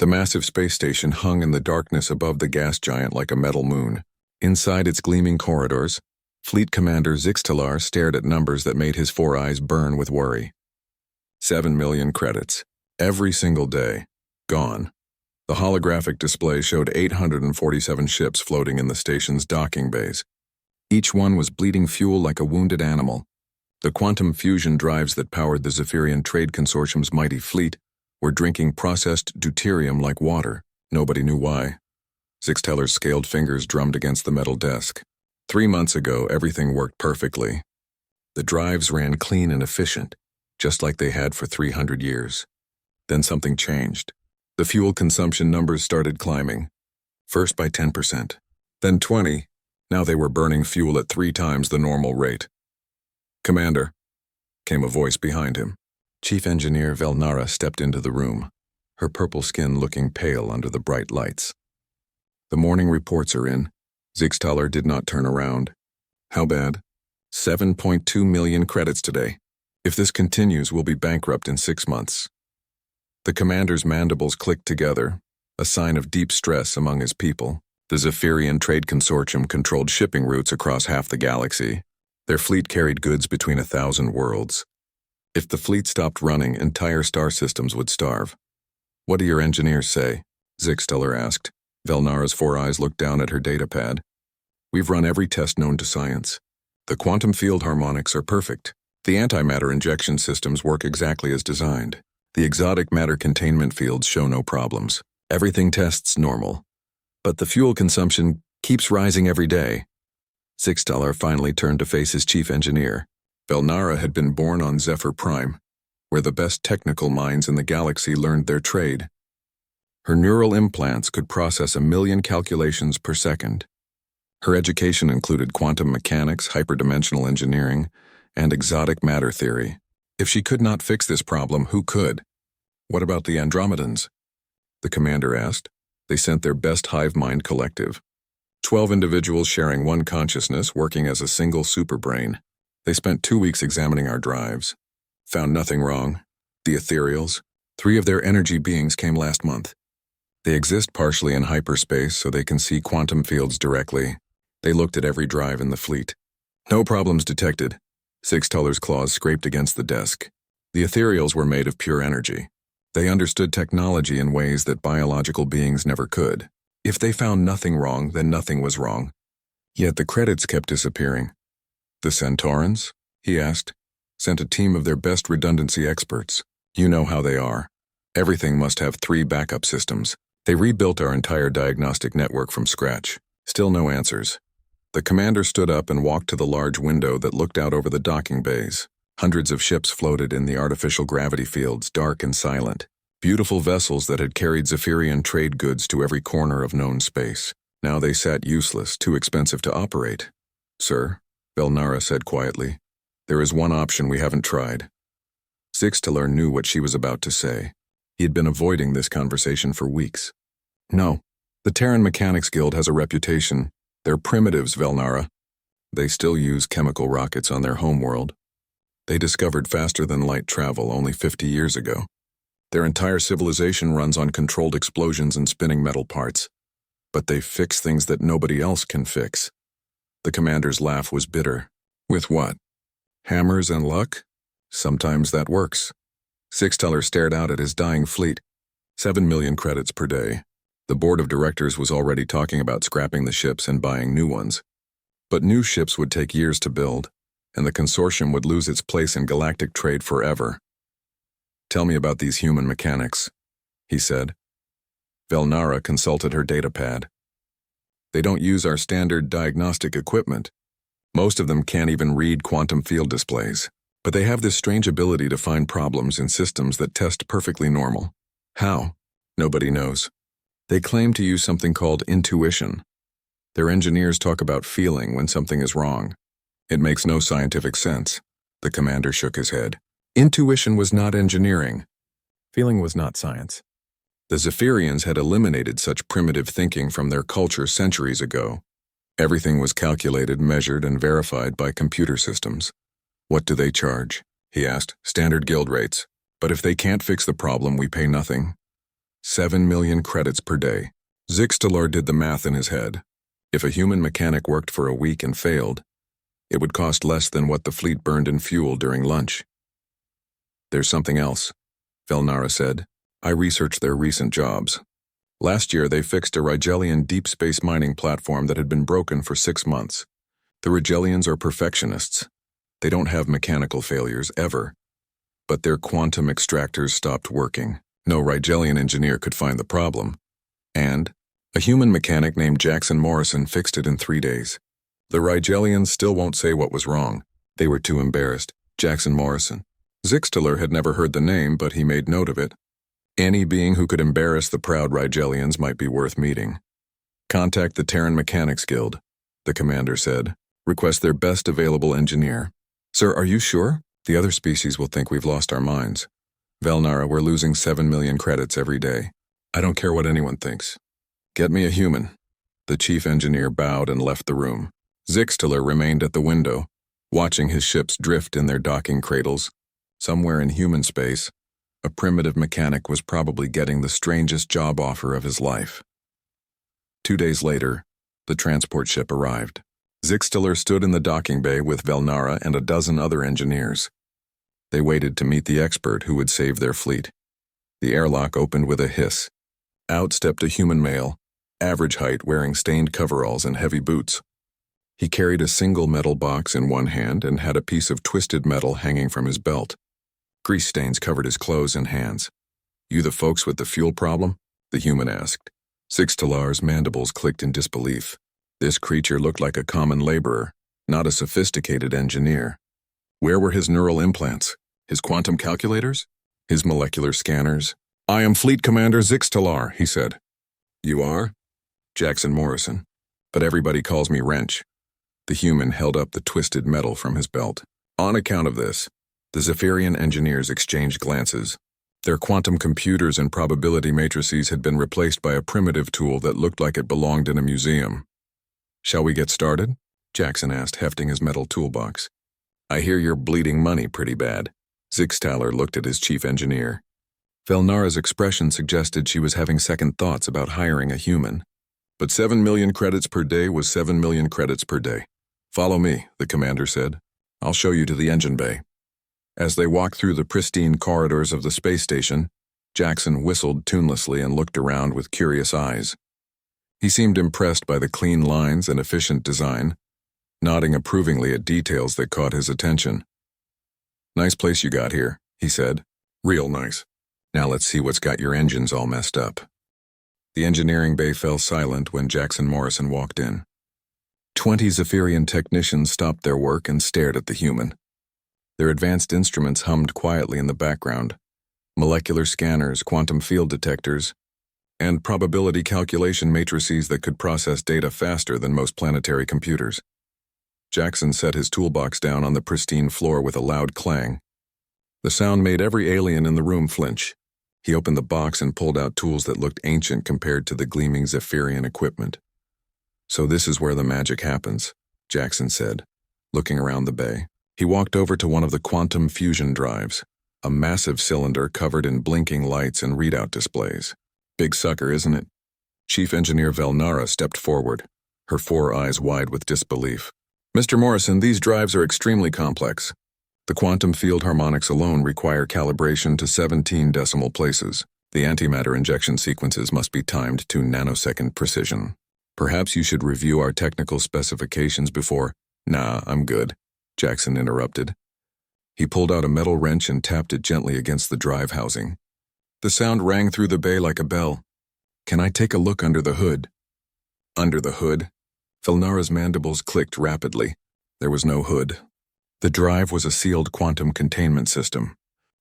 The massive space station hung in the darkness above the gas giant like a metal moon. Inside its gleaming corridors, Fleet Commander Zixtalar stared at numbers that made his 4 eyes burn with worry. 7 million credits. Every single day. Gone. The holographic display showed 847 ships floating in the station's docking bays. Each one was bleeding fuel like a wounded animal. The quantum fusion drives that powered the Zephyrian Trade Consortium's mighty fleet were drinking processed deuterium like water. Nobody knew why. Zixtalar's scaled fingers drummed against the metal desk. 3 months ago, everything worked perfectly. The drives ran clean and efficient, just like they had for 300 years. Then something changed. The fuel consumption numbers started climbing, first by 10%, then 20%. Now they were burning fuel at 3 times the normal rate. "Commander," came a voice behind him. Chief Engineer Velnara stepped into the room, her purple skin looking pale under the bright lights. "The morning reports are in." Zixtalar did not turn around. "How bad?" 7.2 million credits today. If this continues, we'll be bankrupt in 6 months. The commander's mandibles clicked together, a sign of deep stress among his people. The Zephyrian Trade Consortium controlled shipping routes across half the galaxy. Their fleet carried goods between 1,000 worlds. If the fleet stopped running, entire star systems would starve. "What do your engineers say?" Zixtalar asked. Velnara's 4 eyes looked down at her datapad. "We've run every test known to science. The quantum field harmonics are perfect. The antimatter injection systems work exactly as designed. The exotic matter containment fields show no problems. Everything tests normal. But the fuel consumption keeps rising every day." Zixtalar finally turned to face his chief engineer. Velnara had been born on Zephyr Prime, where the best technical minds in the galaxy learned their trade. Her neural implants could process 1,000,000 calculations per second. Her education included quantum mechanics, hyperdimensional engineering, and exotic matter theory. If she could not fix this problem, who could? "What about the Andromedans?" the commander asked. They sent their best hive mind collective. 12 individuals sharing one consciousness, working as a single superbrain. They spent 2 weeks examining our drives. Found nothing wrong. The ethereals, 3 of their energy beings came last month. They exist partially in hyperspace so they can see quantum fields directly. They looked at every drive in the fleet. "No problems detected." Zixtalar's claws scraped against the desk. The ethereals were made of pure energy. They understood technology in ways that biological beings never could. If they found nothing wrong, then nothing was wrong. Yet the credits kept disappearing. "The Centaurans?" he asked. "Sent a team of their best redundancy experts. You know how they are. Everything must have 3 backup systems. They rebuilt our entire diagnostic network from scratch. Still no answers." The commander stood up and walked to the large window that looked out over the docking bays. Hundreds of ships floated in the artificial gravity fields, dark and silent. Beautiful vessels that had carried Zephyrian trade goods to every corner of known space. Now they sat useless, too expensive to operate. "Sir," Velnara said quietly, "there is one option we haven't tried." Zixtalar knew what she was about to say. He had been avoiding this conversation for weeks. "No. The Terran Mechanics Guild has a reputation. They're primitives, Velnara. They still use chemical rockets on their homeworld. They discovered faster-than-light travel only 50 years ago. Their entire civilization runs on controlled explosions and spinning metal parts. But they fix things that nobody else can fix." The commander's laugh was bitter. "With what? Hammers and luck? Sometimes that works." Zixtalar stared out at his dying fleet. 7 million credits per day. The board of directors was already talking about scrapping the ships and buying new ones. But new ships would take years to build, and the consortium would lose its place in galactic trade forever. "Tell me about these human mechanics," he said. Velnara consulted her datapad. "They don't use our standard diagnostic equipment. Most of them can't even read quantum field displays. But they have this strange ability to find problems in systems that test perfectly normal. How? Nobody knows. They claim to use something called intuition. Their engineers talk about feeling when something is wrong. It makes no scientific sense." The commander shook his head. Intuition was not engineering. Feeling was not science. The Zephyrians had eliminated such primitive thinking from their culture centuries ago. Everything was calculated, measured, and verified by computer systems. "What do they charge?" he asked. "Standard guild rates. But if they can't fix the problem, we pay nothing." 7 million credits per day. Zixtalar did the math in his head. If a human mechanic worked for a week and failed, it would cost less than what the fleet burned in fuel during lunch. There's something else, Velnara said. I researched their recent jobs. Last year, they fixed a Rigelian deep space mining platform that had been broken for 6 months. The Rigelians are perfectionists. They don't have mechanical failures, ever. But their quantum extractors stopped working. No Rigelian engineer could find the problem. And a human mechanic named Jackson Morrison fixed it in 3 days. The Rigelians still won't say what was wrong. They were too embarrassed. Jackson Morrison. Zixtalar had never heard the name, but he made note of it. Any being who could embarrass the proud Rigelians might be worth meeting. Contact the Terran Mechanics Guild, the commander said. Request their best available engineer. Sir, are you sure? The other species will think we've lost our minds. Velnara, we're losing 7 million credits every day. I don't care what anyone thinks. Get me a human. The chief engineer bowed and left the room. Zixtalar remained at the window, watching his ships drift in their docking cradles. Somewhere in human space, a primitive mechanic was probably getting the strangest job offer of his life. 2 days later, the transport ship arrived. Zixtalar stood in the docking bay with Velnara and a dozen other engineers. They waited to meet the expert who would save their fleet. The airlock opened with a hiss. Out stepped a human male, average height, wearing stained coveralls and heavy boots. He carried a single metal box in one hand and had a piece of twisted metal hanging from his belt. Grease stains covered his clothes and hands. You the folks with the fuel problem? The human asked. Zixtalar's mandibles clicked in disbelief. This creature looked like a common laborer, not a sophisticated engineer. Where were his neural implants? His quantum calculators? His molecular scanners? I am Fleet Commander Zixtalar, he said. You are? Jackson Morrison. But everybody calls me Wrench. The human held up the twisted metal from his belt. On account of this, the Zephyrian engineers exchanged glances. Their quantum computers and probability matrices had been replaced by a primitive tool that looked like it belonged in a museum. Shall we get started? Jackson asked, hefting his metal toolbox. I hear you're bleeding money pretty bad. Zixtalar looked at his chief engineer. Velnara's expression suggested she was having second thoughts about hiring a human. But 7 million credits per day was 7 million credits per day. Follow me, the commander said. I'll show you to the engine bay. As they walked through the pristine corridors of the space station, Jackson whistled tunelessly and looked around with curious eyes. He seemed impressed by the clean lines and efficient design, nodding approvingly at details that caught his attention. Nice place you got here, he said. Real nice. Now let's see what's got your engines all messed up. The engineering bay fell silent when Jackson Morrison walked in. 20 Zephyrian technicians stopped their work and stared at the human. Their advanced instruments hummed quietly in the background. Molecular scanners, quantum field detectors, and probability calculation matrices that could process data faster than most planetary computers. Jackson set his toolbox down on the pristine floor with a loud clang. The sound made every alien in the room flinch. He opened the box and pulled out tools that looked ancient compared to the gleaming Zephyrian equipment. So this is where the magic happens, Jackson said, looking around the bay. He walked over to one of the quantum fusion drives, a massive cylinder covered in blinking lights and readout displays. Big sucker, isn't it? Chief Engineer Velnara stepped forward, her 4 eyes wide with disbelief. Mr. Morrison, these drives are extremely complex. The quantum field harmonics alone require calibration to 17 decimal places. The antimatter injection sequences must be timed to nanosecond precision. Perhaps you should review our technical specifications before— Nah, I'm good, Jackson interrupted. He pulled out a metal wrench and tapped it gently against the drive housing. The sound rang through the bay like a bell. Can I take a look under the hood? Under the hood? Velnara's mandibles clicked rapidly. There was no hood. The drive was a sealed quantum containment system.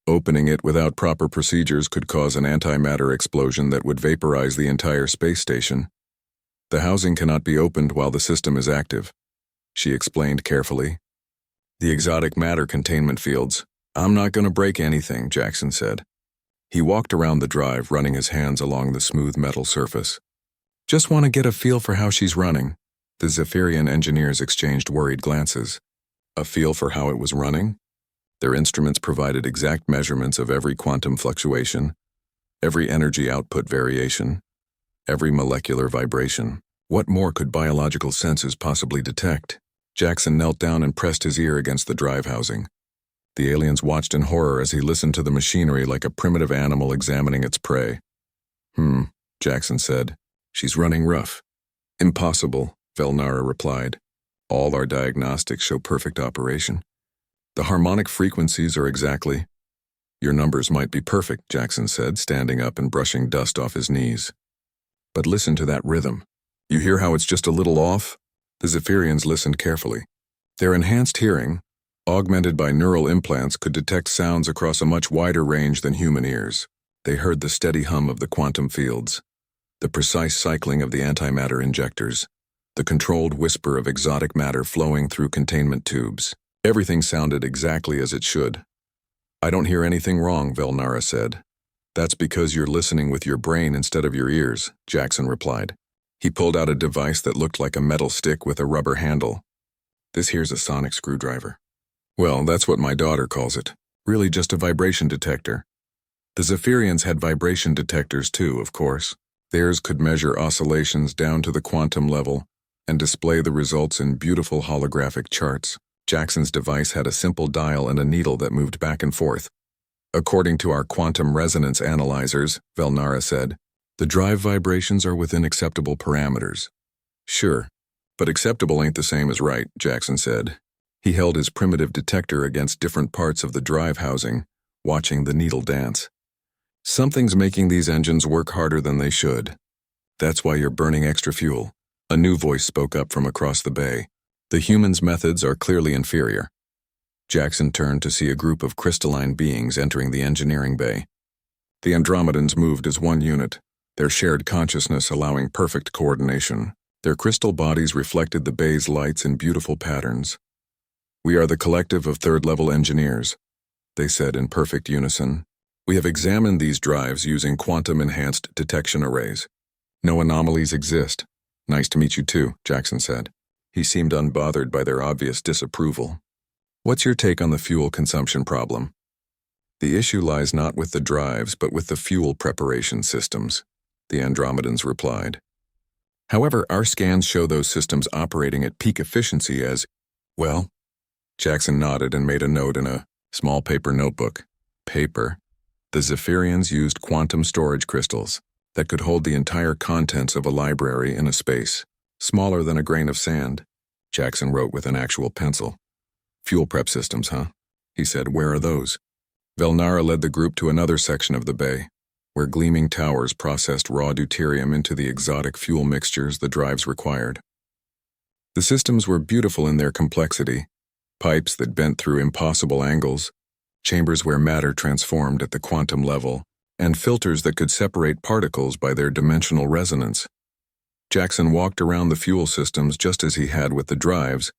Opening it without proper procedures could cause an antimatter explosion that would vaporize the entire space station. The housing cannot be opened while the system is active, she explained carefully. The exotic matter containment fields. I'm not going to break anything, Jackson said. He walked around the drive, running his hands along the smooth metal surface. Just want to get a feel for how she's running. The Zephyrian engineers exchanged worried glances. A feel for how it was running? Their instruments provided exact measurements of every quantum fluctuation. every energy output variation, every molecular vibration. What more could biological senses possibly detect? Jackson knelt down and pressed his ear against the drive housing. The aliens watched in horror as he listened to the machinery like a primitive animal examining its prey. Jackson said. She's running rough. Impossible, Velnara replied. All our diagnostics show perfect operation. The harmonic frequencies are exactly. Your numbers might be perfect, Jackson said, standing up and brushing dust off his knees. But listen to that rhythm. You hear how it's just a little off? The Zephyrians listened carefully. Their enhanced hearing, augmented by neural implants, could detect sounds across a much wider range than human ears. They heard the steady hum of the quantum fields, the precise cycling of the antimatter injectors, the controlled whisper of exotic matter flowing through containment tubes. Everything sounded exactly as it should. I don't hear anything wrong, Velnara said. That's because you're listening with your brain instead of your ears, Jackson replied. He pulled out a device that looked like a metal stick with a rubber handle. This here's a sonic screwdriver. Well, that's what my daughter calls it. Really just a vibration detector. The Zephyrians had vibration detectors too, of course. Theirs could measure oscillations down to the quantum level and display the results in beautiful holographic charts. Jackson's device had a simple dial and a needle that moved back and forth. According to our quantum resonance analyzers, Velnara said, the drive vibrations are within acceptable parameters. Sure, but acceptable ain't the same as right, Jackson said. He held his primitive detector against different parts of the drive housing, watching the needle dance. Something's making these engines work harder than they should. That's why you're burning extra fuel. A new voice spoke up from across the bay. The humans' methods are clearly inferior. Jackson turned to see a group of crystalline beings entering the engineering bay. The Andromedans moved as one unit, their shared consciousness allowing perfect coordination. Their crystal bodies reflected the bay's lights in beautiful patterns. We are the collective of third-level engineers, they said in perfect unison. We have examined these drives using quantum-enhanced detection arrays. No anomalies exist. Nice to meet you too, Jackson said. He seemed unbothered by their obvious disapproval. What's your take on the fuel consumption problem? The issue lies not with the drives, but with the fuel preparation systems, the Andromedans replied. However, our scans show those systems operating at peak efficiency as, well, Jackson nodded and made a note in a small paper notebook. Paper. The Zephyrians used quantum storage crystals that could hold the entire contents of a library in a space, smaller than a grain of sand. Jackson wrote with an actual pencil. Fuel prep systems, huh? He said, where are those? Velnara led the group to another section of the bay, where gleaming towers processed raw deuterium into the exotic fuel mixtures the drives required. The systems were beautiful in their complexity, pipes that bent through impossible angles, chambers where matter transformed at the quantum level, and filters that could separate particles by their dimensional resonance. Jackson walked around the fuel systems just as he had with the drives,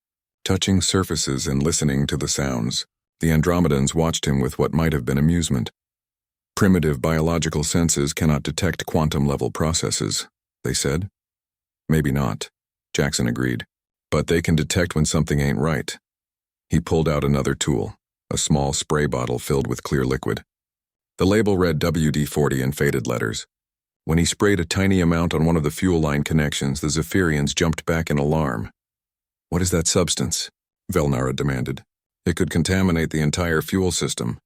touching surfaces and listening to the sounds. The Andromedans watched him with what might have been amusement. Primitive biological senses cannot detect quantum-level processes, they said. Maybe not, Jackson agreed, but they can detect when something ain't right. He pulled out another tool, a small spray bottle filled with clear liquid. The label read WD-40 in faded letters. When he sprayed a tiny amount on one of the fuel line connections, the Zephyrians jumped back in alarm. What is that substance? Velnara demanded. It could contaminate the entire fuel system.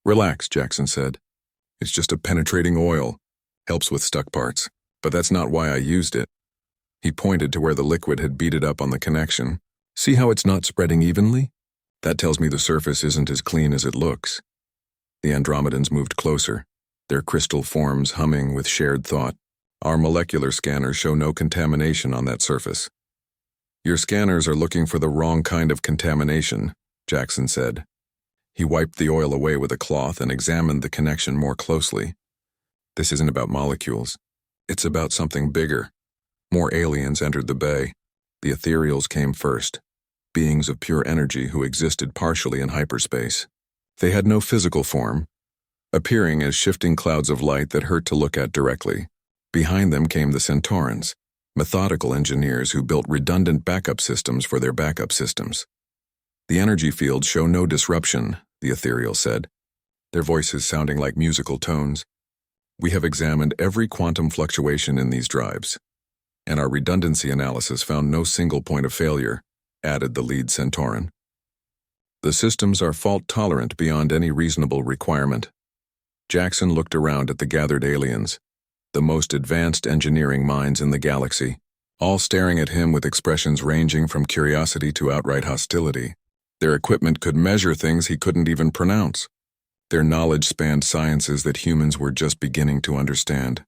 Relax, Jackson said. It's just a penetrating oil. Helps with stuck parts. But that's not why I used it. He pointed to where the liquid had beaded up on the connection. See how it's not spreading evenly? That tells me the surface isn't as clean as it looks. The Andromedans moved closer, their crystal forms humming with shared thought. Our molecular scanners show no contamination on that surface. Your scanners are looking for the wrong kind of contamination, Jackson said. He wiped the oil away with a cloth and examined the connection more closely. This isn't about molecules. It's about something bigger. More aliens entered the bay. The ethereals came first, beings of pure energy who existed partially in hyperspace. They had no physical form, appearing as shifting clouds of light that hurt to look at directly. Behind them came the Centaurans, methodical engineers who built redundant backup systems for their backup systems. The energy fields show no disruption, the ethereal said, their voices sounding like musical tones. We have examined every quantum fluctuation in these drives, and our redundancy analysis found no single point of failure, added the lead Centauran. The systems are fault-tolerant beyond any reasonable requirement. Jackson looked around at the gathered aliens, the most advanced engineering minds in the galaxy, all staring at him with expressions ranging from curiosity to outright hostility. Their equipment could measure things he couldn't even pronounce. Their knowledge spanned sciences that humans were just beginning to understand.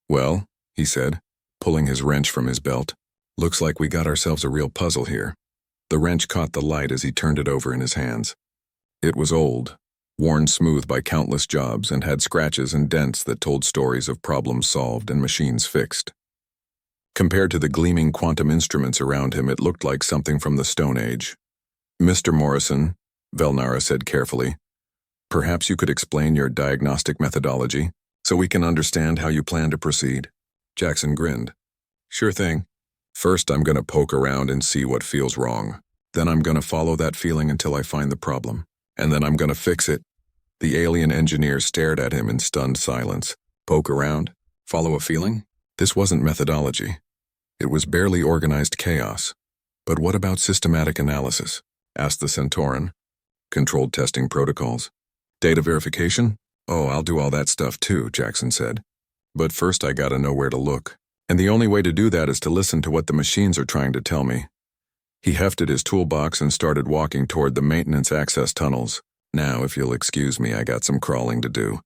"Well," he said, pulling his wrench from his belt, "looks like we got ourselves a real puzzle here." The wrench caught the light as he turned it over in his hands. It was old, worn smooth by countless jobs, and had scratches and dents that told stories of problems solved and machines fixed. Compared to the gleaming quantum instruments around him, it looked like something from the Stone Age. "Mr. Morrison," Velnara said carefully, "perhaps you could explain your diagnostic methodology so we can understand how you plan to proceed." Jackson grinned. "Sure thing. First, I'm going to poke around and see what feels wrong. Then I'm going to follow that feeling until I find the problem. And then I'm going to fix it." The alien engineer stared at him in stunned silence. Poke around? Follow a feeling? This wasn't methodology. It was barely organized chaos. "But what about systematic analysis?" asked the Centauran. "Controlled testing protocols? Data verification?" "Oh, I'll do all that stuff too," Jackson said. "But first I gotta know where to look. And the only way to do that is to listen to what the machines are trying to tell me." He hefted his toolbox and started walking toward the maintenance access tunnels. "Now, if you'll excuse me, I got some crawling to do.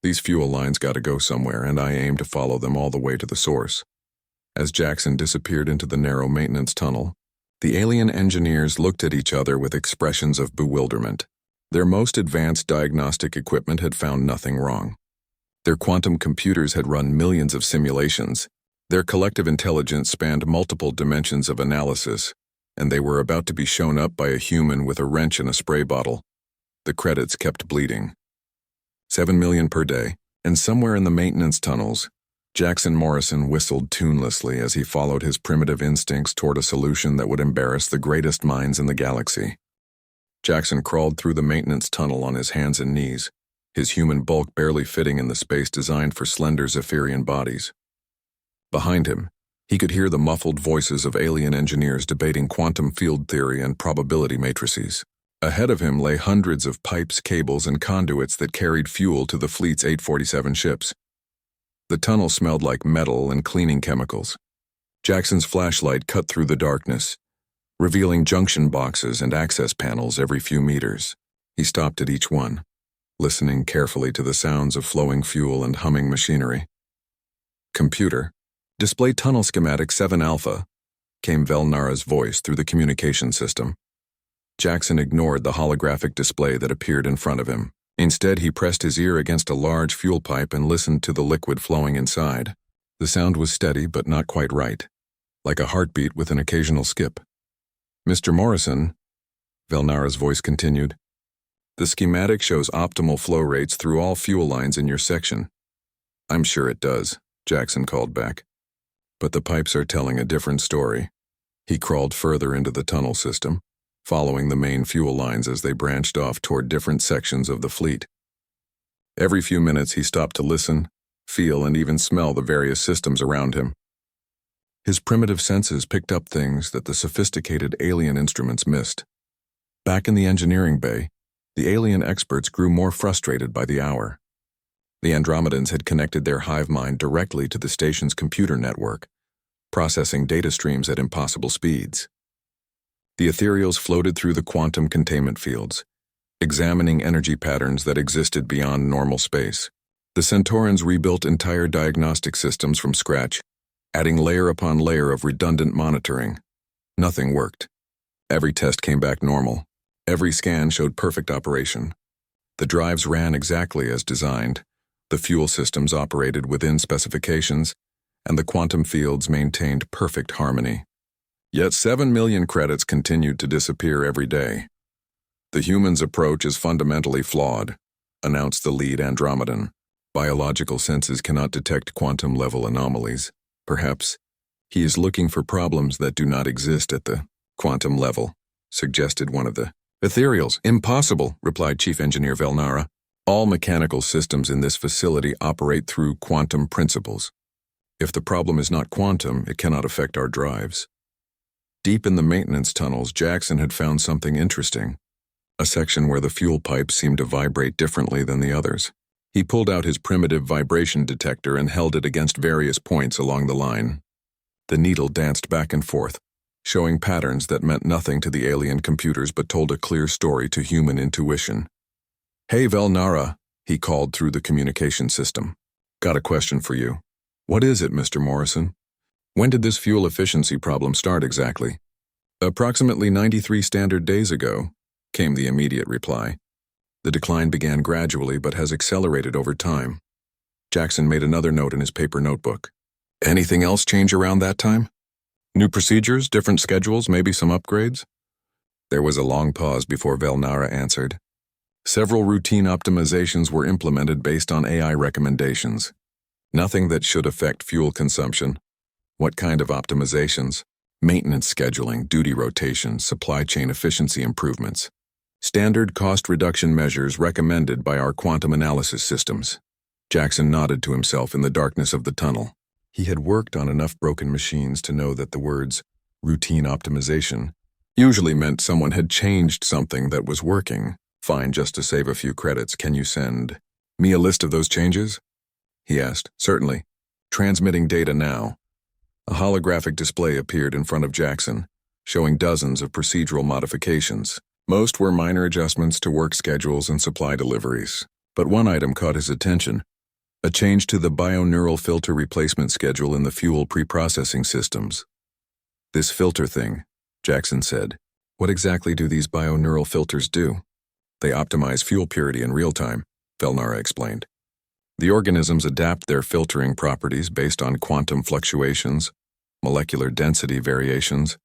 These fuel lines gotta go somewhere, and I aim to follow them all the way to the source." As Jackson disappeared into the narrow maintenance tunnel, the alien engineers looked at each other with expressions of bewilderment. Their most advanced diagnostic equipment had found nothing wrong. Their quantum computers had run millions of simulations. Their collective intelligence spanned multiple dimensions of analysis, and they were about to be shown up by a human with a wrench and a spray bottle. The credits kept bleeding. 7 million per day, and somewhere in the maintenance tunnels, Jackson Morrison whistled tunelessly as he followed his primitive instincts toward a solution that would embarrass the greatest minds in the galaxy. Jackson crawled through the maintenance tunnel on his hands and knees, his human bulk barely fitting in the space designed for slender Zephyrian bodies. Behind him, he could hear the muffled voices of alien engineers debating quantum field theory and probability matrices. Ahead of him lay hundreds of pipes, cables, and conduits that carried fuel to the fleet's 847 ships. The tunnel smelled like metal and cleaning chemicals. Jackson's flashlight cut through the darkness, revealing junction boxes and access panels every few meters. He stopped at each one, listening carefully to the sounds of flowing fuel and humming machinery. "Computer, display tunnel schematic 7 Alpha, came Velnara's voice through the communication system. Jackson ignored the holographic display that appeared in front of him. Instead, he pressed his ear against a large fuel pipe and listened to the liquid flowing inside. The sound was steady but not quite right, like a heartbeat with an occasional skip. "Mr. Morrison," Velnara's voice continued, "the schematic shows optimal flow rates through all fuel lines in your section." "I'm sure it does," Jackson called back. "But the pipes are telling a different story." He crawled further into the tunnel system, following the main fuel lines as they branched off toward different sections of the fleet. Every few minutes he stopped to listen, feel, and even smell the various systems around him. His primitive senses picked up things that the sophisticated alien instruments missed. Back in the engineering bay, the alien experts grew more frustrated by the hour. The Andromedans had connected their hive mind directly to the station's computer network, processing data streams at impossible speeds. The ethereals floated through the quantum containment fields, examining energy patterns that existed beyond normal space. The Centaurans rebuilt entire diagnostic systems from scratch, adding layer upon layer of redundant monitoring. Nothing worked. Every test came back normal. Every scan showed perfect operation. The drives ran exactly as designed, the fuel systems operated within specifications, and the quantum fields maintained perfect harmony. Yet 7 million credits continued to disappear every day. "The human's approach is fundamentally flawed," announced the lead Andromedan. "Biological senses cannot detect quantum-level anomalies. Perhaps he is looking for problems that do not exist at the quantum level," suggested one of the ethereals. "Impossible," replied Chief Engineer Velnara. All mechanical systems in this facility operate through quantum principles. If the problem is not quantum, it cannot affect our drives. Deep in the maintenance tunnels, Jackson had found something interesting, a section where the fuel pipes seemed to vibrate differently than the others. He pulled out his primitive vibration detector and held it against various points along the line. The needle danced back and forth, showing patterns that meant nothing to the alien computers but told a clear story to human intuition. "Hey, Velnara," he called through the communication system. "Got a question for you." "What is it, Mr. Morrison?" "When did this fuel efficiency problem start exactly?" "Approximately 93 standard days ago," came the immediate reply. "The decline began gradually but has accelerated over time." Jackson made another note in his paper notebook. "Anything else change around that time? New procedures, different schedules, maybe some upgrades?" There was a long pause before Velnara answered. "Several routine optimizations were implemented based on AI recommendations. Nothing that should affect fuel consumption." "What kind of optimizations?" "Maintenance scheduling, duty rotation, supply chain efficiency improvements. Standard cost reduction measures recommended by our quantum analysis systems." Jackson nodded to himself in the darkness of the tunnel. He had worked on enough broken machines to know that the words routine optimization usually meant someone had changed something that was working. "Fine, just to save a few credits, can you send me a list of those changes?" he asked. "Certainly. Transmitting data now." A holographic display appeared in front of Jackson, showing dozens of procedural modifications. Most were minor adjustments to work schedules and supply deliveries, but one item caught his attention: a change to the bioneural filter replacement schedule in the fuel preprocessing systems. "This filter thing," Jackson said. "What exactly do these bioneural filters do?" "They optimize fuel purity in real time," Velnara explained. "The organisms adapt their filtering properties based on quantum fluctuations, molecular density variations,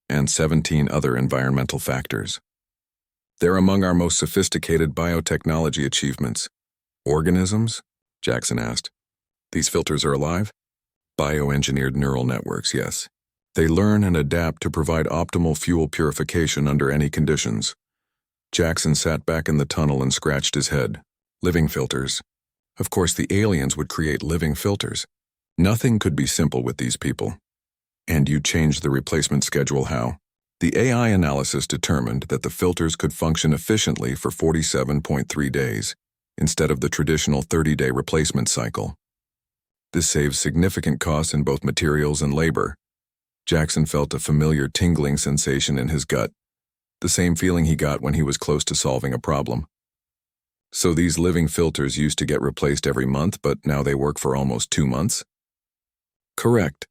and 17 other environmental factors. They're among our most sophisticated biotechnology achievements." "Organisms?" Jackson asked. "These filters are alive?" "Bioengineered neural networks, yes. They learn and adapt to provide optimal fuel purification under any conditions." Jackson sat back in the tunnel and scratched his head. Living filters. Of course, the aliens would create living filters. Nothing could be simple with these people. "And you changed the replacement schedule how?" "The AI analysis determined that the filters could function efficiently for 47.3 days, instead of the traditional 30-day replacement cycle. This saves significant costs in both materials and labor." Jackson felt a familiar tingling sensation in his gut, the same feeling he got when he was close to solving a problem. "So these living filters used to get replaced every month, but now they work for almost 2 months?" "Correct.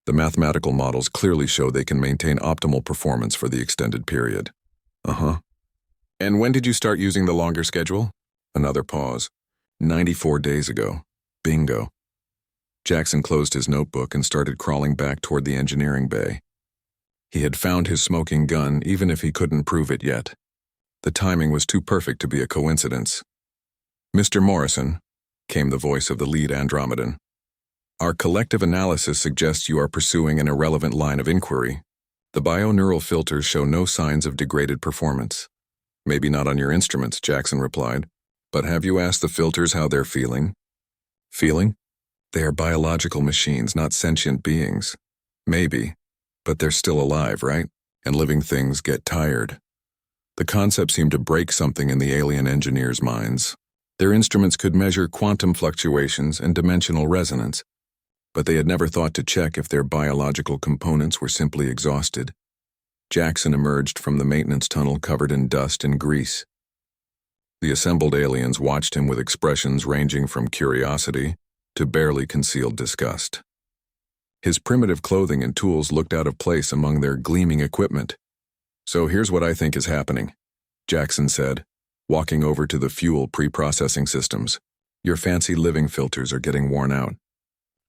The mathematical models clearly show they can maintain optimal performance for the extended period." "Uh-huh. And when did you start using the longer schedule?" Another pause. 94 days ago. Bingo." Jackson closed his notebook and started crawling back toward the engineering bay. He had found his smoking gun, even if he couldn't prove it yet. The timing was too perfect to be a coincidence. "Mr. Morrison," came the voice of the lead Andromedan, "our collective analysis suggests you are pursuing an irrelevant line of inquiry. The bioneural filters show no signs of degraded performance." "Maybe not on your instruments," Jackson replied. "But have you asked the filters how they're feeling?" "Feeling? They are biological machines, not sentient beings." "Maybe, but they're still alive, right? And living things get tired." The concept seemed to break something in the alien engineers' minds. Their instruments could measure quantum fluctuations and dimensional resonance, but they had never thought to check if their biological components were simply exhausted. Jackson emerged from the maintenance tunnel covered in dust and grease. The assembled aliens watched him with expressions ranging from curiosity to barely concealed disgust. His primitive clothing and tools looked out of place among their gleaming equipment. "So here's what I think is happening," Jackson said, walking over to the fuel pre-processing systems. "Your fancy living filters are getting worn out.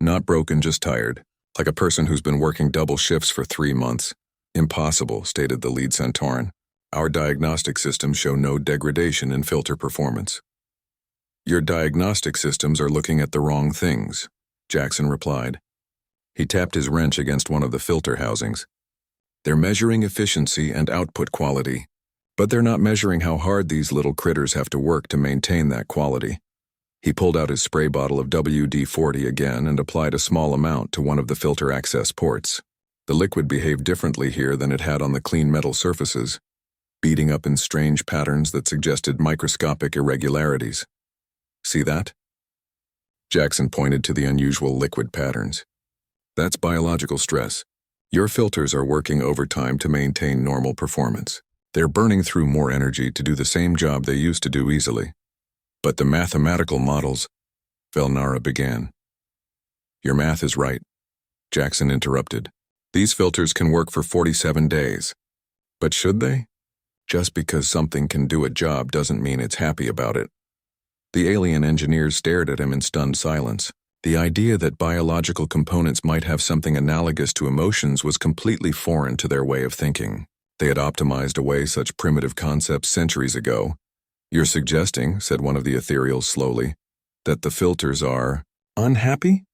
Not broken, just tired, like a person who's been working double shifts for 3 months. "Impossible," stated the lead Centauran. "Our diagnostic systems show no degradation in filter performance." "Your diagnostic systems are looking at the wrong things," Jackson replied. He tapped his wrench against one of the filter housings. "They're measuring efficiency and output quality. But they're not measuring how hard these little critters have to work to maintain that quality. He pulled out his spray bottle of WD-40 again and applied a small amount to one of the filter access ports. The liquid behaved differently here than it had on the clean metal surfaces, beading up in strange patterns that suggested microscopic irregularities. See that? Jackson pointed to the unusual liquid patterns. That's biological stress. Your filters are working overtime to maintain normal performance. They're burning through more energy to do the same job they used to do easily. But the mathematical models, Velnara began. Your math is right, Jackson interrupted. These filters can work for 47 days. But should they? Just because something can do a job doesn't mean it's happy about it. The alien engineers stared at him in stunned silence. The idea that biological components might have something analogous to emotions was completely foreign to their way of thinking. They had optimized away such primitive concepts centuries ago. You're suggesting, said one of the ethereals slowly, that the filters are unhappy?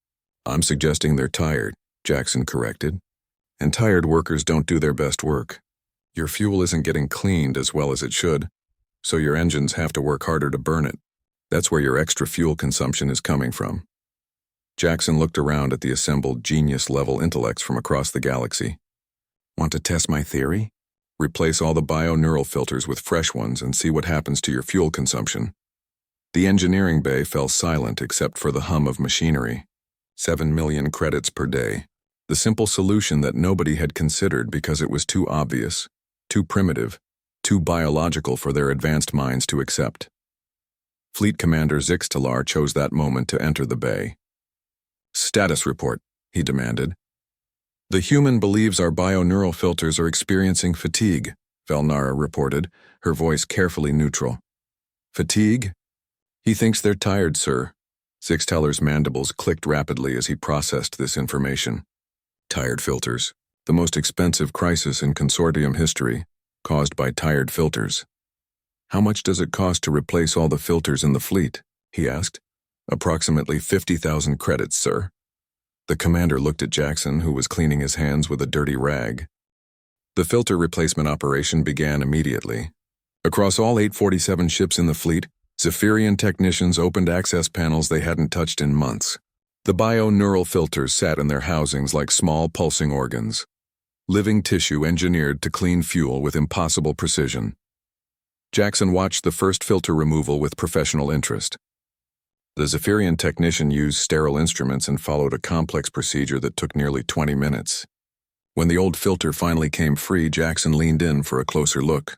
I'm suggesting they're tired, Jackson corrected. And tired workers don't do their best work. Your fuel isn't getting cleaned as well as it should, so your engines have to work harder to burn it. That's where your extra fuel consumption is coming from. Jackson looked around at the assembled genius-level intellects from across the galaxy. Want to test my theory? Replace all the bio-neural filters with fresh ones and see what happens to your fuel consumption. The engineering bay fell silent except for the hum of machinery. 7 million credits per day. The simple solution that nobody had considered because it was too obvious, too primitive, too biological for their advanced minds to accept. Fleet Commander Zixtalar chose that moment to enter the bay. Status report, he demanded. The human believes our bio-neural filters are experiencing fatigue, Velnara reported, her voice carefully neutral. Fatigue? He thinks they're tired, sir. Zixtalar's mandibles clicked rapidly as he processed this information. Tired filters, the most expensive crisis in consortium history, caused by tired filters. How much does it cost to replace all the filters in the fleet? He asked. Approximately 50,000 credits, sir. The commander looked at Jackson, who was cleaning his hands with a dirty rag. The filter replacement operation began immediately. Across all 847 ships in the fleet, Zephyrian technicians opened access panels they hadn't touched in months. The bio-neural filters sat in their housings like small pulsing organs, living tissue engineered to clean fuel with impossible precision. Jackson watched the first filter removal with professional interest. The Zephyrian technician used sterile instruments and followed a complex procedure that took nearly 20 minutes. When the old filter finally came free, Jackson leaned in for a closer look.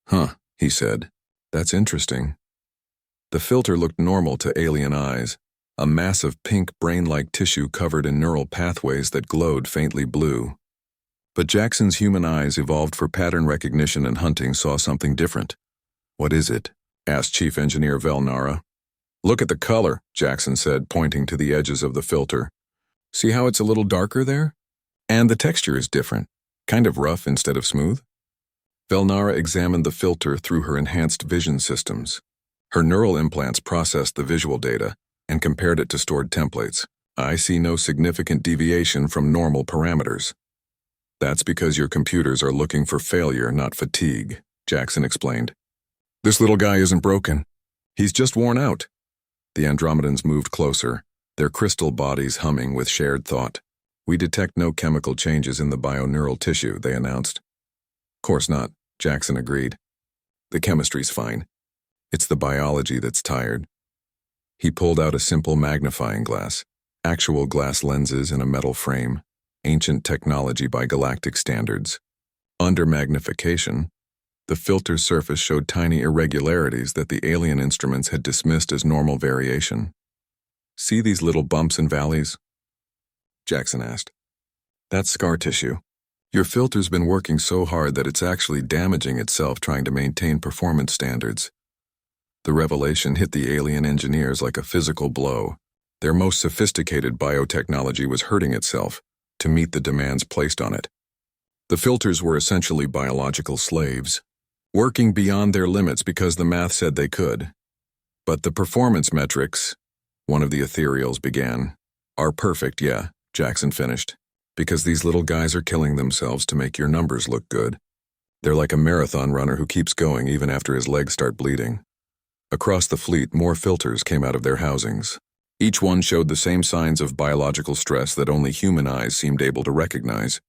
Huh, he said. That's interesting. The filter looked normal to alien eyes, a mass of pink brain-like tissue covered in neural pathways that glowed faintly blue. But Jackson's human eyes, evolved for pattern recognition and hunting, saw something different. What is it? Asked Chief Engineer Velnara. Look at the color, Jackson said, pointing to the edges of the filter. See how it's a little darker there? And the texture is different, kind of rough instead of smooth. Velnara examined the filter through her enhanced vision systems. Her neural implants processed the visual data and compared it to stored templates. I see no significant deviation from normal parameters. That's because your computers are looking for failure, not fatigue, Jackson explained. This little guy isn't broken. He's just worn out. The Andromedans moved closer, their crystal bodies humming with shared thought. We detect no chemical changes in the bio-neural tissue, they announced. Course not, Jackson agreed. The chemistry's fine. It's the biology that's tired. He pulled out a simple magnifying glass, actual glass lenses in a metal frame, ancient technology by galactic standards. Under magnification, the filter surface showed tiny irregularities that the alien instruments had dismissed as normal variation. See these little bumps and valleys? Jackson asked. That's scar tissue. Your filter's been working so hard that it's actually damaging itself trying to maintain performance standards. The revelation hit the alien engineers like a physical blow. Their most sophisticated biotechnology was hurting itself to meet the demands placed on it. The filters were essentially biological slaves, working beyond their limits because the math said they could. But the performance metrics, one of the ethereals began, are perfect, yeah, Jackson finished, because these little guys are killing themselves to make your numbers look good. They're like a marathon runner who keeps going even after his legs start bleeding. Across the fleet, more filters came out of their housings. Each one showed the same signs of biological stress that only human eyes seemed able to recognize.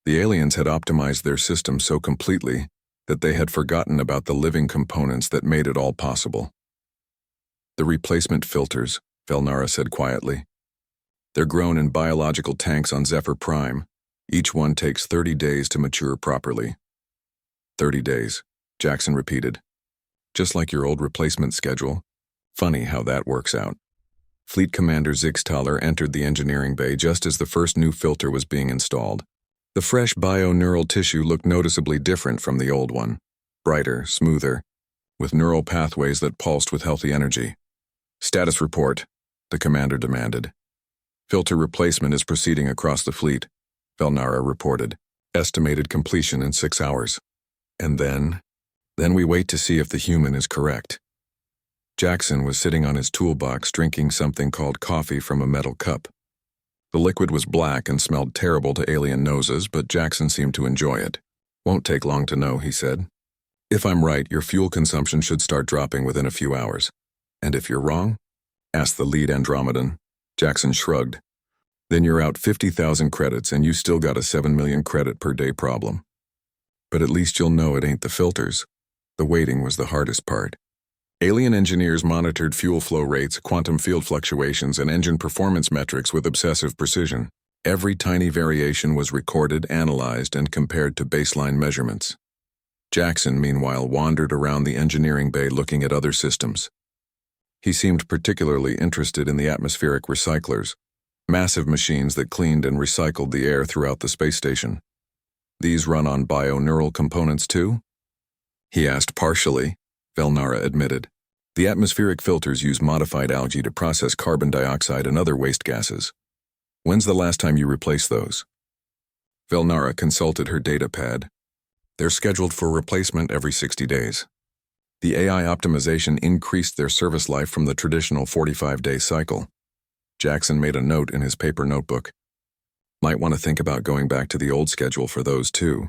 The aliens had optimized their system so completely that they had forgotten about the living components that made it all possible. The replacement filters, Velnara said quietly. They're grown in biological tanks on Zephyr Prime. Each one takes 30 days to mature properly. 30 days, Jackson repeated. Just like your old replacement schedule. Funny how that works out. Fleet Commander Zixtaler entered the engineering bay just as the first new filter was being installed. The fresh bio-neural tissue looked noticeably different from the old one. Brighter, smoother, with neural pathways that pulsed with healthy energy. Status report, the commander demanded. Filter replacement is proceeding across the fleet, Velnara reported. Estimated completion in 6 hours. And then we wait to see if the human is correct. Jackson was sitting on his toolbox drinking something called coffee from a metal cup. The liquid was black and smelled terrible to alien noses, but Jackson seemed to enjoy it. Won't take long to know, he said. If I'm right, your fuel consumption should start dropping within a few hours. And if you're wrong? Asked the lead Andromedan. Jackson shrugged. Then you're out 50,000 credits and you still got a 7 million credit per day problem. But at least you'll know it ain't the filters. The waiting was the hardest part. Alien engineers monitored fuel flow rates, quantum field fluctuations, and engine performance metrics with obsessive precision. Every tiny variation was recorded, analyzed, and compared to baseline measurements. Jackson, meanwhile, wandered around the engineering bay looking at other systems. He seemed particularly interested in the atmospheric recyclers, massive machines that cleaned and recycled the air throughout the space station. These run on bio-neural components too? He asked partially, Velnara admitted. The atmospheric filters use modified algae to process carbon dioxide and other waste gases. When's the last time you replaced those? Velnara consulted her data pad. They're scheduled for replacement every 60 days. The AI optimization increased their service life from the traditional 45-day cycle. Jackson made a note in his paper notebook. Might want to think about going back to the old schedule for those too.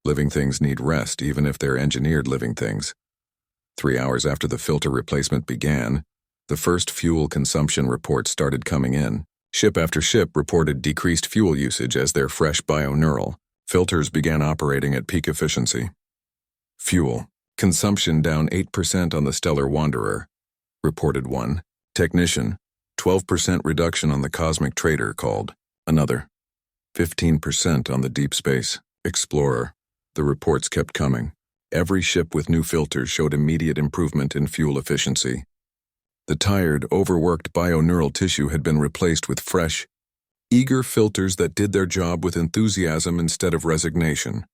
Living things need rest even if they're engineered living things. 3 hours after the filter replacement began, the first fuel consumption reports started coming in. Ship after ship reported decreased fuel usage as their fresh bio-neural filters began operating at peak efficiency. Fuel consumption down 8% on the Stellar Wanderer, reported one. Technician, 12% reduction on the Cosmic Trader, called another. 15% on the Deep Space Explorer. The reports kept coming. Every ship with new filters showed immediate improvement in fuel efficiency. The tired, overworked bio-neural tissue had been replaced with fresh, eager filters that did their job with enthusiasm instead of resignation.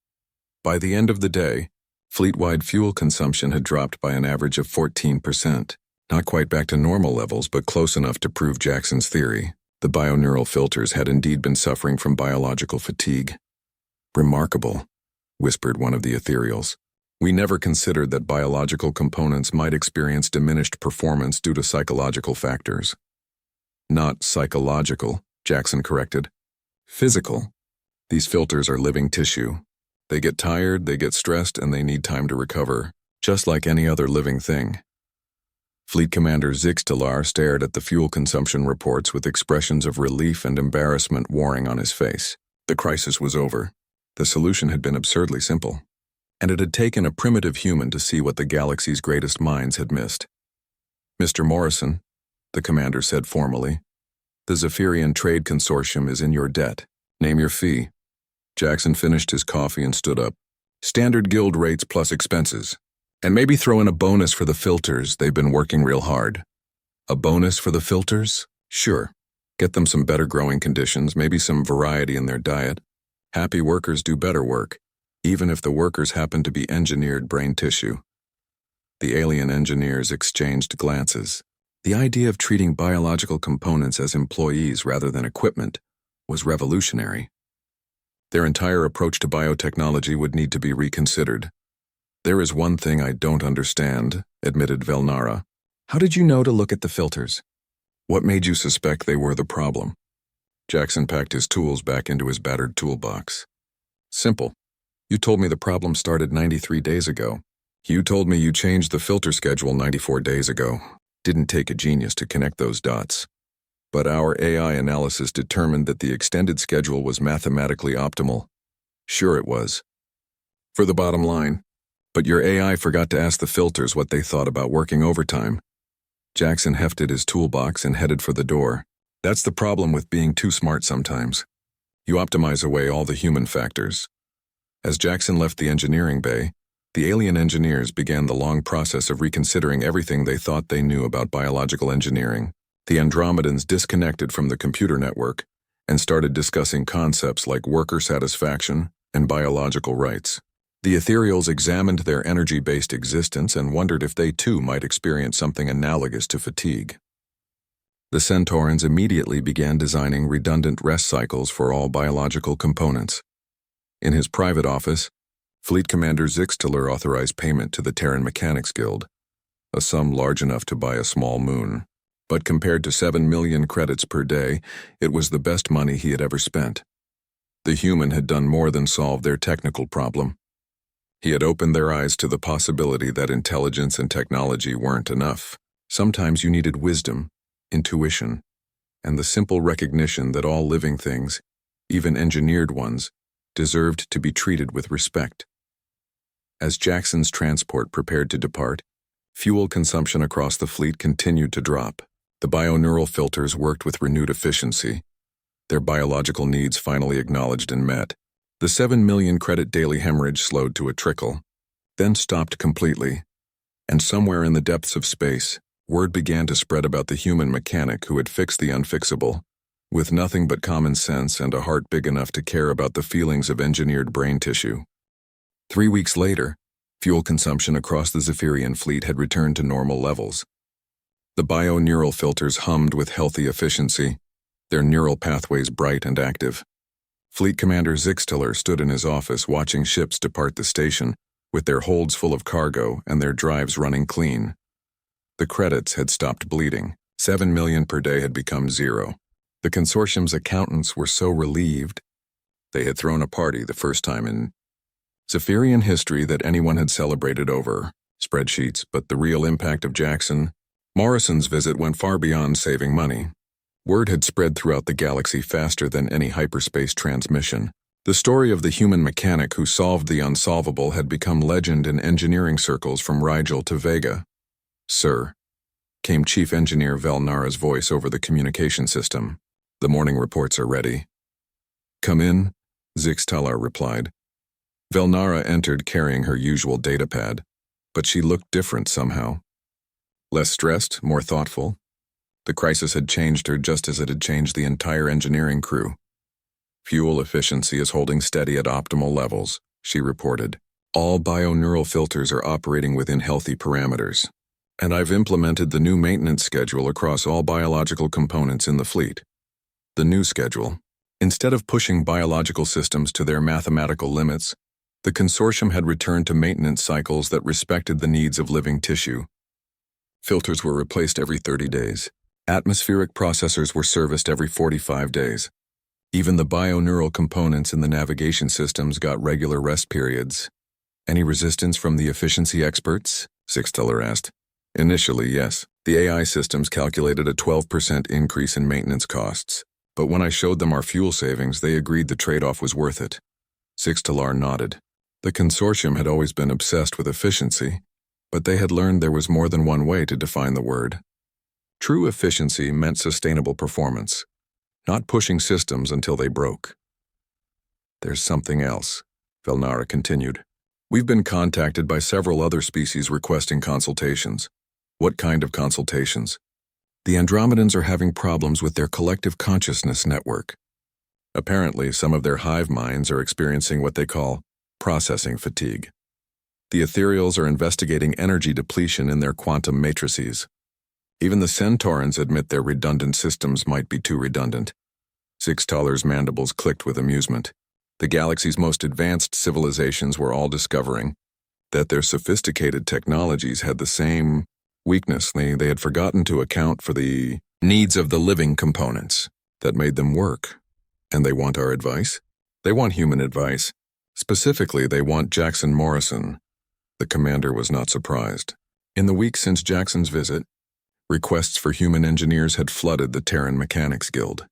By the end of the day, fleet-wide fuel consumption had dropped by an average of 14%. Not quite back to normal levels, but close enough to prove Jackson's theory. The bio-neural filters had indeed been suffering from biological fatigue. Remarkable, whispered one of the ethereals. We never considered that biological components might experience diminished performance due to psychological factors. Not psychological, Jackson corrected. Physical. These filters are living tissue. They get tired, they get stressed, and they need time to recover, just like any other living thing. Fleet Commander Zixtalar stared at the fuel consumption reports with expressions of relief and embarrassment warring on his face. The crisis was over. The solution had been absurdly simple. And it had taken a primitive human to see what the galaxy's greatest minds had missed. Mr. Morrison, the commander said formally, the Zephyrian Trade Consortium is in your debt. Name your fee. Jackson finished his coffee and stood up. Standard guild rates plus expenses. And maybe throw in a bonus for the filters. They've been working real hard. A bonus for the filters? Sure. Get them some better growing conditions, maybe some variety in their diet. Happy workers do better work, even if the workers happen to be engineered brain tissue. The alien engineers exchanged glances. The idea of treating biological components as employees rather than equipment was revolutionary. Their entire approach to biotechnology would need to be reconsidered. There is one thing I don't understand, admitted Velnara. How did you know to look at the filters? What made you suspect they were the problem? Jackson packed his tools back into his battered toolbox. Simple. You told me the problem started 93 days ago. You told me you changed the filter schedule 94 days ago. Didn't take a genius to connect those dots. But our AI analysis determined that the extended schedule was mathematically optimal. Sure it was. For the bottom line. But your AI forgot to ask the filters what they thought about working overtime. Jackson hefted his toolbox and headed for the door. That's the problem with being too smart sometimes. You optimize away all the human factors. As Jackson left the engineering bay, the alien engineers began the long process of reconsidering everything they thought they knew about biological engineering. The Andromedans disconnected from the computer network and started discussing concepts like worker satisfaction and biological rights. The ethereals examined their energy-based existence and wondered if they too might experience something analogous to fatigue. The Centaurans immediately began designing redundant rest cycles for all biological components. In his private office, Fleet Commander Zixtler authorized payment to the Terran Mechanics Guild, a sum large enough to buy a small moon. But compared to 7 million credits per day, it was the best money he had ever spent. The human had done more than solve their technical problem. He had opened their eyes to the possibility that intelligence and technology weren't enough. Sometimes you needed wisdom, intuition, and the simple recognition that all living things, even engineered ones, deserved to be treated with respect. As Jackson's transport prepared to depart, fuel consumption across the fleet continued to drop. The bioneural filters worked with renewed efficiency, their biological needs finally acknowledged and met. The 7 million credit daily hemorrhage slowed to a trickle, then stopped completely, and somewhere in the depths of space, word began to spread about the human mechanic who had fixed the unfixable, with nothing but common sense and a heart big enough to care about the feelings of engineered brain tissue. 3 weeks later, fuel consumption across the Zephyrian fleet had returned to normal levels. The bioneural filters hummed with healthy efficiency, their neural pathways bright and active. Fleet Commander Zixtler stood in his office watching ships depart the station, with their holds full of cargo and their drives running clean. The credits had stopped bleeding. 7 million per day had become 0. The consortium's accountants were so relieved. They had thrown a party the first time in Zephyrian history that anyone had celebrated over spreadsheets, but the real impact of Morrison's visit went far beyond saving money. Word had spread throughout the galaxy faster than any hyperspace transmission. The story of the human mechanic who solved the unsolvable had become legend in engineering circles from Rigel to Vega. "Sir," came Chief Engineer Velnara's voice over the communication system. "The morning reports are ready." "Come in," Zixtlar replied. Velnara entered carrying her usual datapad, but she looked different somehow. Less stressed, more thoughtful. The crisis had changed her just as it had changed the entire engineering crew. "Fuel efficiency is holding steady at optimal levels," she reported. "All bioneural filters are operating within healthy parameters. And I've implemented the new maintenance schedule across all biological components in the fleet." The new schedule. Instead of pushing biological systems to their mathematical limits, the consortium had returned to maintenance cycles that respected the needs of living tissue. Filters were replaced every 30 days. Atmospheric processors were serviced every 45 days. Even the bioneural components in the navigation systems got regular rest periods. "Any resistance from the efficiency experts?" Zixtler asked. "Initially, yes. The AI systems calculated a 12% increase in maintenance costs. But when I showed them our fuel savings, they agreed the trade-off was worth it." Zixtlar nodded. The consortium had always been obsessed with efficiency, but they had learned there was more than one way to define the word. True efficiency meant sustainable performance, not pushing systems until they broke. "There's something else," Velnara continued. "We've been contacted by several other species requesting consultations." "What kind of consultations?" "The Andromedans are having problems with their collective consciousness network. Apparently, some of their hive minds are experiencing what they call processing fatigue. The ethereals are investigating energy depletion in their quantum matrices. Even the Centaurans admit their redundant systems might be too redundant." Zixtlar's mandibles clicked with amusement. The galaxy's most advanced civilizations were all discovering that their sophisticated technologies had the same weakness. They had forgotten to account for the needs of the living components that made them work. "And they want our advice?" "They want human advice," Specifically, they want Jackson Morrison. The commander was not surprised. In the weeks since Jackson's visit, requests for human engineers had flooded the Terran Mechanics Guild.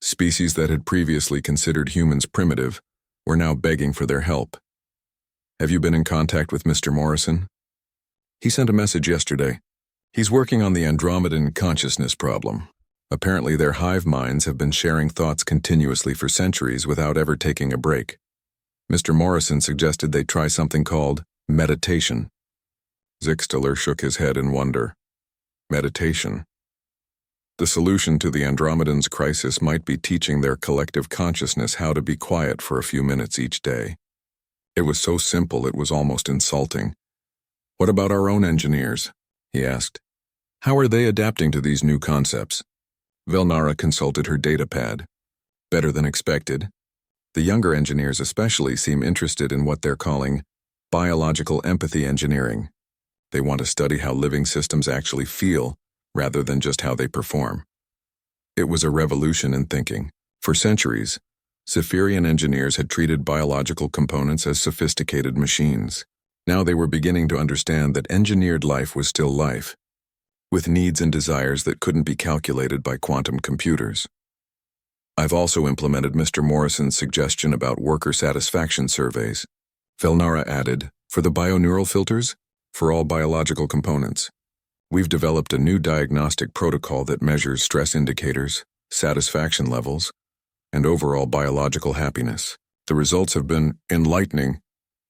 Species that had previously considered humans primitive were now begging for their help. Have you been in contact with Mr. Morrison? He sent a message yesterday. He's working on the Andromedan consciousness problem. Apparently their hive minds have been sharing thoughts continuously for centuries without ever taking a break. Mr. Morrison suggested they try something called meditation. Zixtler shook his head in wonder. Meditation. The solution to the Andromedans' crisis might be teaching their collective consciousness how to be quiet for a few minutes each day. It was so simple it was almost insulting. What about our own engineers? He asked. How are they adapting to these new concepts? Velnara consulted her datapad. Better than expected. The younger engineers especially seem interested in what they're calling biological empathy engineering. They want to study how living systems actually feel, rather than just how they perform. It was a revolution in thinking. For centuries, Cypherian engineers had treated biological components as sophisticated machines. Now they were beginning to understand that engineered life was still life, with needs and desires that couldn't be calculated by quantum computers. I've also implemented Mr. Morrison's suggestion about worker satisfaction surveys. Velnara added, for the bioneural filters, for all biological components. We've developed a new diagnostic protocol that measures stress indicators, satisfaction levels, and overall biological happiness. The results have been enlightening.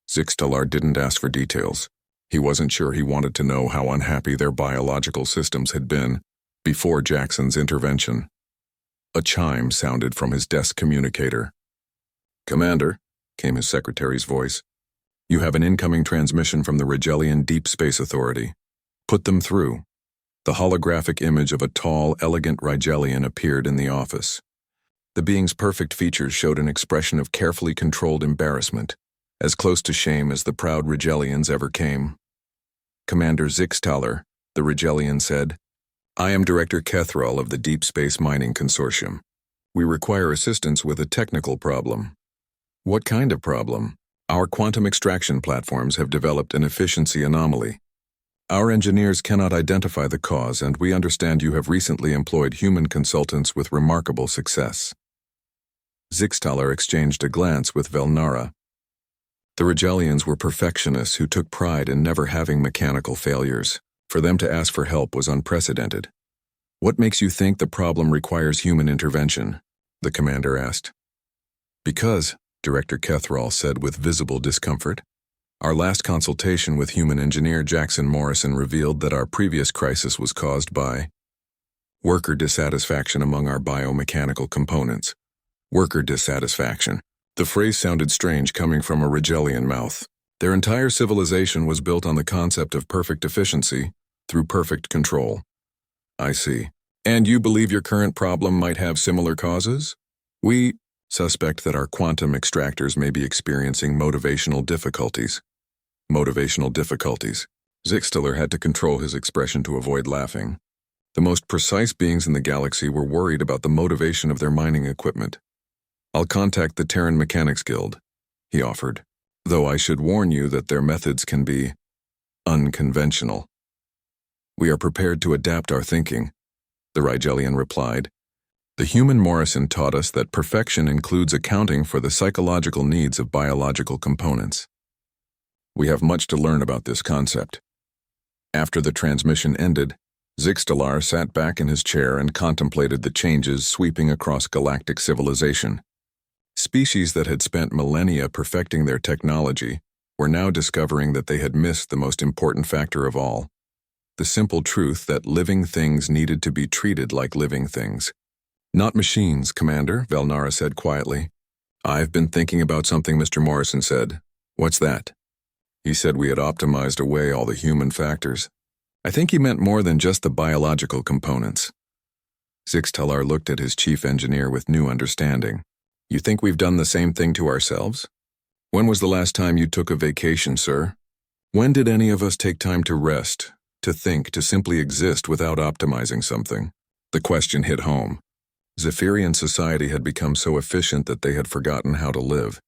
Zixtlar didn't ask for details. He wasn't sure he wanted to know how unhappy their biological systems had been before Jackson's intervention. A chime sounded from his desk communicator. Commander, came his secretary's voice. You have an incoming transmission from the Rigelian Deep Space Authority. Put them through. The holographic image of a tall, elegant Rigelian appeared in the office. The being's perfect features showed an expression of carefully controlled embarrassment, as close to shame as the proud Rigelians ever came. Commander Zixtlar, the Rigelian said, I am Director Kethrall of the Deep Space Mining Consortium. We require assistance with a technical problem. What kind of problem? Our quantum extraction platforms have developed an efficiency anomaly. Our engineers cannot identify the cause, and we understand you have recently employed human consultants with remarkable success. Zixtlar exchanged a glance with Velnara. The Rigelians were perfectionists who took pride in never having mechanical failures. For them to ask for help was unprecedented. What makes you think the problem requires human intervention? The commander asked. Because, Director Kethrall said with visible discomfort, our last consultation with human engineer Jackson Morrison revealed that our previous crisis was caused by worker dissatisfaction among our biomechanical components. Worker dissatisfaction. The phrase sounded strange coming from a Rigelian mouth. Their entire civilization was built on the concept of perfect efficiency through perfect control. I see. And you believe your current problem might have similar causes? We suspect that our quantum extractors may be experiencing motivational difficulties. Motivational difficulties. Zixtlar had to control his expression to avoid laughing. The most precise beings in the galaxy were worried about the motivation of their mining equipment. I'll contact the Terran Mechanics Guild, he offered, though I should warn you that their methods can be unconventional. We are prepared to adapt our thinking, the Rigelian replied. The human Morrison taught us that perfection includes accounting for the psychological needs of biological components. We have much to learn about this concept. After the transmission ended, Zixtlar sat back in his chair and contemplated the changes sweeping across galactic civilization. Species that had spent millennia perfecting their technology were now discovering that they had missed the most important factor of all, the simple truth that living things needed to be treated like living things. Not machines, Commander, Velnara said quietly. I've been thinking about something Mr. Morrison said. What's that? He said we had optimized away all the human factors. I think he meant more than just the biological components. Zixtlar looked at his chief engineer with new understanding. You think we've done the same thing to ourselves? When was the last time you took a vacation, sir? When did any of us take time to rest, to think, to simply exist without optimizing something? The question hit home. Zephyrian society had become so efficient that they had forgotten how to live.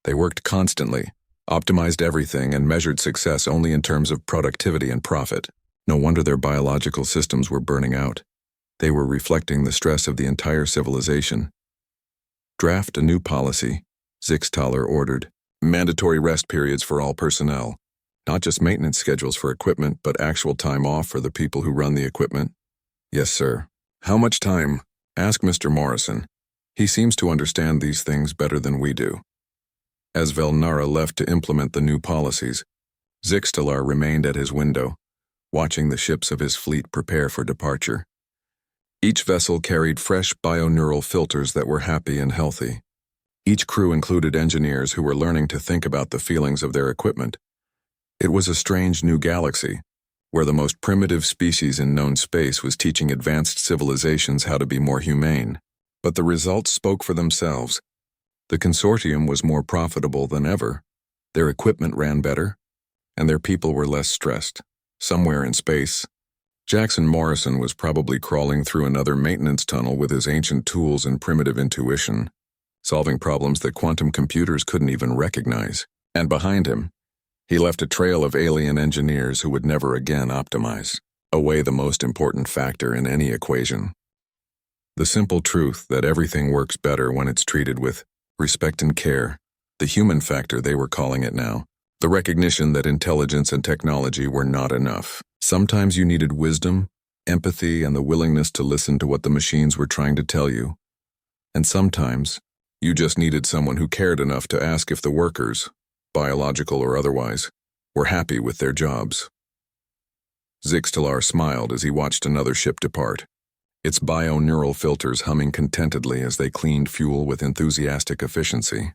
They worked constantly, optimized everything, and measured success only in terms of productivity and profit. No wonder their biological systems were burning out. They were reflecting the stress of the entire civilization. Draft a new policy, Zixtaler ordered. Mandatory rest periods for all personnel. Not just maintenance schedules for equipment, but actual time off for the people who run the equipment. Yes, sir. How much time? Ask Mr. Morrison. He seems to understand these things better than we do. As Velnara left to implement the new policies, Zixtalar remained at his window, watching the ships of his fleet prepare for departure. Each vessel carried fresh bioneural filters that were happy and healthy. Each crew included engineers who were learning to think about the feelings of their equipment. It was a strange new galaxy, where the most primitive species in known space was teaching advanced civilizations how to be more humane. But the results spoke for themselves. The consortium was more profitable than ever, their equipment ran better, and their people were less stressed. Somewhere in space, Jackson Morrison was probably crawling through another maintenance tunnel with his ancient tools and primitive intuition, solving problems that quantum computers couldn't even recognize. And behind him, he left a trail of alien engineers who would never again optimize, away the most important factor in any equation. The simple truth that everything works better when it's treated with respect and care, the human factor they were calling it now, the recognition that intelligence and technology were not enough. Sometimes you needed wisdom, empathy, and the willingness to listen to what the machines were trying to tell you. And sometimes, you just needed someone who cared enough to ask if the workers, biological or otherwise, were happy with their jobs. Zixtalar smiled as he watched another ship depart, its bioneural filters humming contentedly as they cleaned fuel with enthusiastic efficiency.